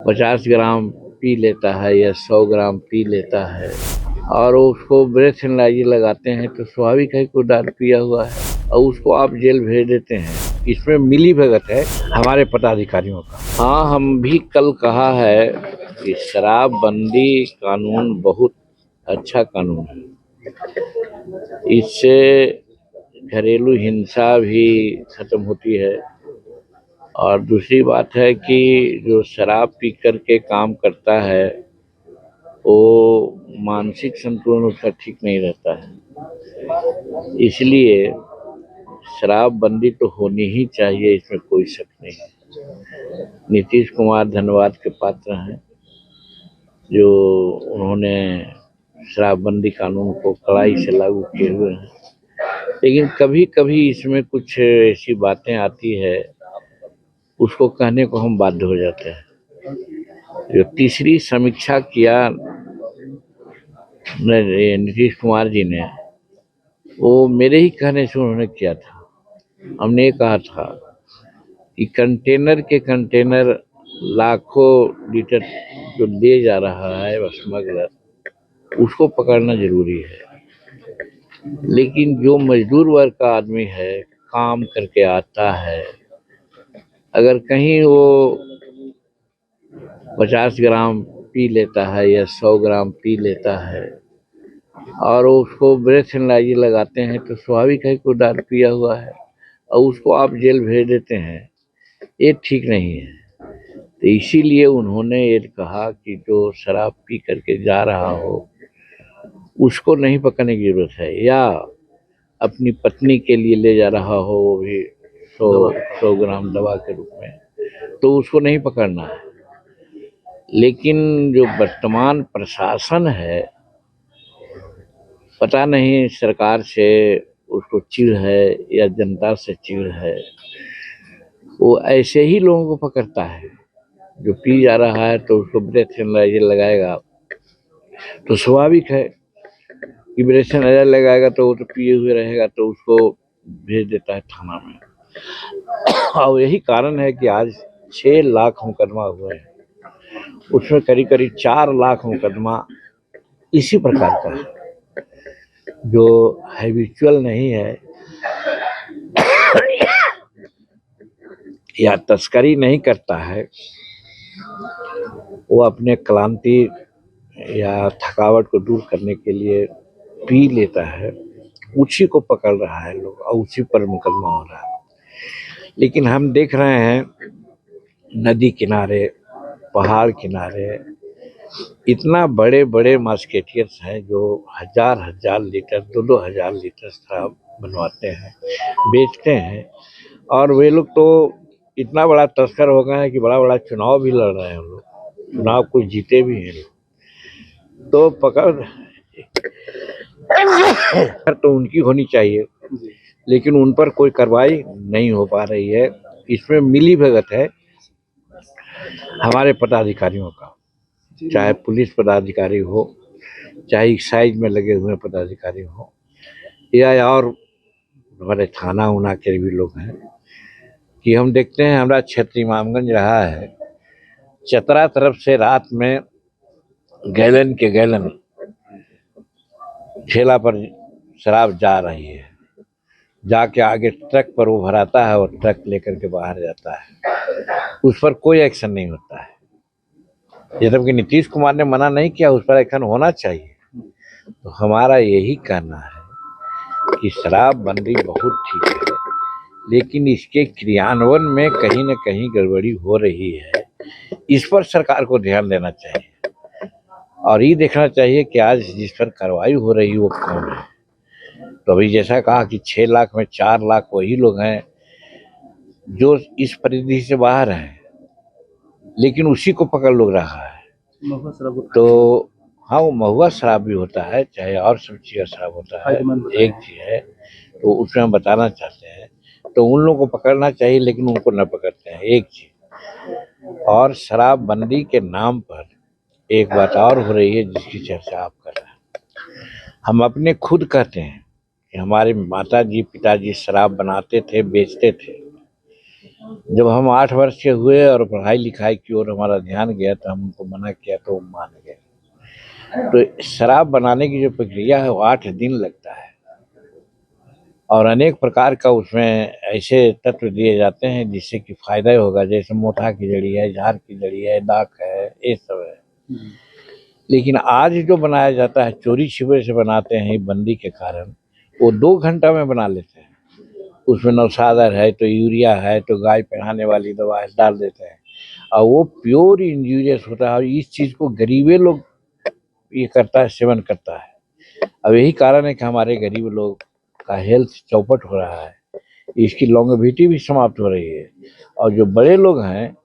50 ग्राम P लेता है या 100 ग्राम पी लेता है और उसको ब्रेथ एनालाइजर लगाते हैं तो स्वाभाविक है कि दारू पिया हुआ है और उसको आप जेल भेज देते हैं। इसमें मिली भगत है हमारे पदाधिकारियों का। हाँ, हम भी कल कहा है कि शराबबंदी कानून बहुत अच्छा कानून है। इससे घरेलू हिंसा भी खत्म होती है और दूसरी बात है कि जो शराब पी करके काम करता है वो मानसिक संतुलन उसका ठीक नहीं रहता है। इसलिए शराबबंदी तो होनी ही चाहिए, इसमें कोई शक नहीं है। नीतीश कुमार धन्यवाद के पात्र हैं जो उन्होंने शराबबंदी कानून को कड़ाई से लागू किए हुए हैं, लेकिन कभी कभी इसमें कुछ ऐसी बातें आती है उसको कहने को हम बाध्य हो जाते हैं। जो तीसरी समीक्षा किया नीतीश कुमार जी ने, वो मेरे ही कहने से उन्होंने किया था। हमने ये कहा था कि कंटेनर के कंटेनर लाखों लीटर जो ले जा रहा है स्मगलर, उसको पकड़ना जरूरी है। लेकिन जो मजदूर वर्ग का आदमी है, काम करके आता है, अगर कहीं वो 50 ग्राम पी लेता है या 100 ग्राम पी लेता है और उसको ब्रेथ एनालाइजर लगाते हैं तो स्वाभाविक है कि वो दारू पिया हुआ है और उसको आप जेल भेज देते हैं। ये ठीक नहीं है। तो इसीलिए उन्होंने ये कहा कि जो शराब पी करके जा रहा हो उसको नहीं पकड़ने की जरूरत है, या अपनी पत्नी के लिए ले जा रहा हो वो भी 100 ग्राम दवा के रूप में, तो उसको नहीं पकड़ना है। लेकिन जो वर्तमान प्रशासन है, पता नहीं सरकार से उसको चिढ़ है या जनता से चिढ़ है, वो ऐसे ही लोगों को पकड़ता है। जो पी जा रहा है तो उसको ब्रेथ एनालाइजर लगाएगा, तो स्वाभाविक है कि ब्रेथ एनालाइजर लगाएगा तो वो तो पिए हुए रहेगा, तो उसको भेज देता है थाना में। और यही कारण है कि आज 6 लाख मुकदमा हुए हैं, उसमें करीब करीब 4 लाख मुकदमा इसी प्रकार का है। जो हैबिचुअल नहीं है या तस्करी नहीं करता है, वो अपने क्लांति या थकावट को दूर करने के लिए पी लेता है, उसी को पकड़ रहा है लोग और उसी पर मुकदमा हो रहा है। लेकिन हम देख रहे हैं नदी किनारे, पहाड़ किनारे इतना बड़े बड़े मार्केटियर्स हैं जो हजार हजार लीटर 2-2 हजार लीटर शराब बनवाते हैं, बेचते हैं। और वे लोग तो इतना बड़ा तस्कर हो गए हैं कि बड़ा बड़ा चुनाव भी लड़ रहे हैं। लोग चुनाव कुछ जीते भी हैं लोग, तो पकड़ तो उनकी होनी चाहिए, लेकिन उन पर कोई कार्रवाई नहीं हो पा रही है। इसमें मिली भगत है हमारे पदाधिकारियों का, चाहे पुलिस पदाधिकारी हो, चाहे एक्साइज में लगे हुए पदाधिकारी हो, या और हमारे थाना उना के भी लोग हैं। कि हम देखते हैं हमारा क्षेत्र इमामगंज रहा है, चतरा तरफ से रात में गैलन के गैलन ठेला पर शराब जा रही है, जाके आगे ट्रक पर वो भराता है और ट्रक लेकर के बाहर जाता है, उस पर कोई एक्शन नहीं होता है। जबकि नीतीश कुमार ने मना नहीं किया, उस पर एक्शन होना चाहिए। तो हमारा यही कहना है कि शराबबंदी बहुत ठीक है, लेकिन इसके क्रियान्वयन में कहीं न कहीं गड़बड़ी हो रही है। इस पर सरकार को ध्यान देना चाहिए और ये देखना चाहिए कि आज जिस पर कार्रवाई हो रही है वो कौन है। तो अभी जैसा कहा कि 6 लाख में 4 लाख वही लोग हैं जो इस परिधि से बाहर हैं, लेकिन उसी को पकड़ लोग रहा है। तो हाँ, वो महुआ शराब भी होता है, चाहे और सब चीज़ का शराब होता है, एक चीज़ है। तो उसमें हम बताना चाहते हैं, तो उन लोगों को पकड़ना चाहिए लेकिन उनको न पकड़ते हैं, एक चीज। और शराबबंदी के नाम पर एक बात और हो रही है जिसकी चर्चा आप कर रहे हैं। हम अपने खुद कहते हैं कि हमारे माता जी पिताजी शराब बनाते थे, बेचते थे, जब हम 8 वर्ष के हुए और पढ़ाई लिखाई की ओर हमारा ध्यान गया तो हम उनको मना किया तो वो मान गए। तो शराब बनाने की जो प्रक्रिया है वो 8 दिन लगता है और अनेक प्रकार का उसमें ऐसे तत्व दिए जाते हैं जिससे कि फायदा ही होगा, जैसे मोथा की जड़ी है, झार की जड़ी है, दाख है, ये सब है। लेकिन आज जो बनाया जाता है चोरी छिपे से बनाते हैं बंदी के कारण, वो 2 घंटा में बना लेते हैं। उसमें नौशादर है तो यूरिया है तो गाय पहनाने वाली दवा है, डाल देते हैं और वो प्योर इंजूरियस होता है और इस चीज को गरीबे लोग ये करता है, सेवन करता है। अब यही कारण है कि हमारे गरीब लोग का हेल्थ चौपट हो रहा है, इसकी लॉन्गेविटी भी समाप्त हो रही है। और जो बड़े लोग हैं,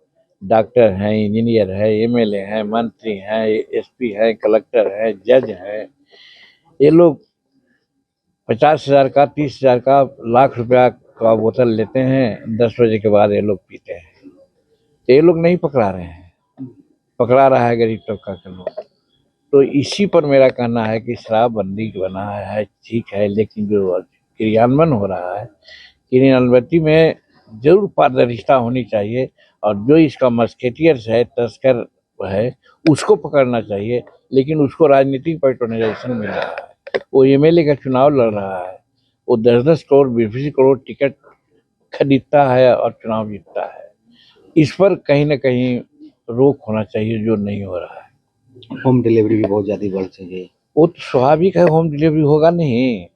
डॉक्टर हैं, इंजीनियर है, एमएलए हैं, मंत्री हैं, एसपी हैं, कलेक्टर हैं, जज हैं, ये लोग 50,000 का, 30,000 का, लाख रुपया का बोतल लेते हैं, 10 बजे के बाद ये लोग पीते हैं। तो ये लोग नहीं पकड़ा रहे हैं, पकड़ा रहा है गरीब तबका के लोग। तो इसी पर मेरा कहना है कि शराबबंदी बना है ठीक है, लेकिन जो क्रियान्वयन हो रहा है, क्रियान्वयन में जरूर पारदर्शिता होनी चाहिए और जो इसका मस्केटियर्स है, तस्कर है, उसको पकड़ना चाहिए। लेकिन उसको राजनीतिक पैट्रोनाइजेशन मिल रहा है, वो एमएलए का चुनाव लड़ रहा है, वो 10-10 करोड़ 20-20 करोड़ टिकट खरीदता है और चुनाव जीतता है। इस पर कहीं ना कहीं रोक होना चाहिए, जो नहीं हो रहा है। होम डिलीवरी भी बहुत ज़्यादा बढ़ चुकी है। वो तो स्वाभाविक है, होम डिलीवरी होगा नहीं।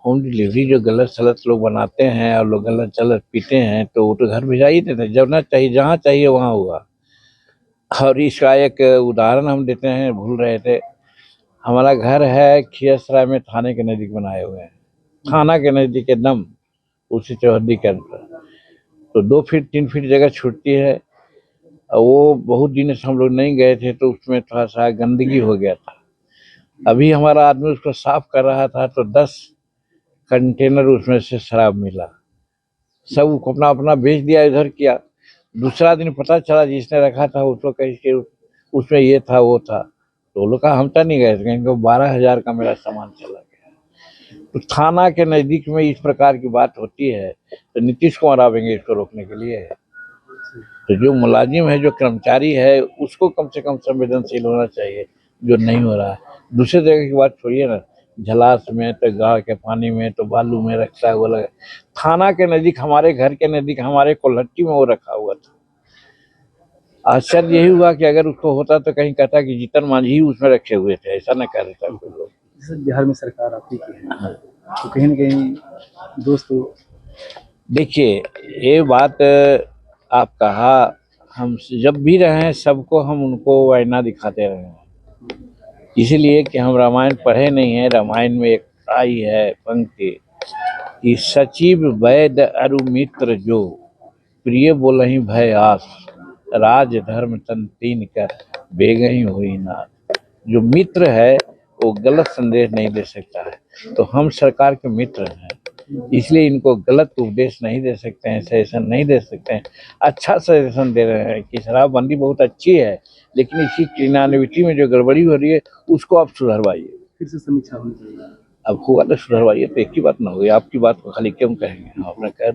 होम डिलीवरी जो गलत सलत लोग बनाते हैं और लोग गलत सलत पीते हैं तो वो तो घर भिजा ही देते हैं, जब ना चाहिए जहाँ चाहिए वहाँ हुआ। और इसका एक उदाहरण हम देते हैं, भूल रहे थे। हमारा घर है खियसराय में, थाने के नजदीक बनाए हुए हैं, थाना के नजदीक एकदम उसी चौहद्दी के अंदर। तो 2 फीट 3 फीट जगह छूटती है और वो बहुत दिन से हम लोग नहीं गए थे तो उसमें थोड़ा सा गंदगी हो गया था। अभी हमारा आदमी उसको साफ कर रहा था तो 10 कंटेनर उसमें से शराब मिला। सब अपना अपना बेच दिया, इधर किया। दूसरा दिन पता चला जिसने रखा था उसको कहीं के उसमें ये था वो था, तो वो लोग कहा हम तो नहीं गए थे, कहीं 12,000 का मेरा सामान चला गया। तो थाना के नजदीक में इस प्रकार की बात होती है तो नीतीश कुमार आवेंगे इसको रोकने के लिए? तो जो मुलाजिम है, जो कर्मचारी है, उसको कम से कम संवेदनशील होना चाहिए, जो नहीं हो रहा है। दूसरे जगह की बात छोड़िए ना, झलास में तो गाड़ के पानी में तो बालू में रखता है वो लगा। थाना के नजदीक, हमारे घर के नजदीक, हमारे कोल्हट्टी में वो रखा हुआ था। आश्चर्य यही हुआ कि अगर उसको होता तो कहीं कहता कि जीतन मांझी ही उसमें रखे हुए थे, ऐसा न कह देता कोई लोग। जैसे बिहार में सरकार आपकी की है, तो कहीं ना कहीं दोस्तों देखिए, ये बात आप कहा, हम जब भी रहे सबको हम उनको आईना दिखाते रहे हैं, इसीलिए कि हम रामायण पढ़े नहीं है। रामायण में एक आई है पंक्ति कि सचिव वैद्य अरु मित्र जो, प्रिय बोलहि भय आस, राज धर्म तन तीन कर बेगहि हुई नाथ। जो मित्र है वो गलत संदेश नहीं दे सकता है, तो हम सरकार के मित्र हैं, इसलिए इनको गलत उपदेश नहीं दे सकते हैं, सजेशन नहीं दे सकते हैं। अच्छा सजेशन दे रहे हैं कि शराबबंदी बहुत अच्छी है, लेकिन इसी क्रिमिनलिटी में जो गड़बड़ी हो रही है उसको आप सुधरवाइए। फिर से समीक्षा होनी चाहिए। अब होगा तो सुधरवाइए, तो एक ही बात ना होगी, आपकी बात को खाली क्यों कहेंगे? आपने कह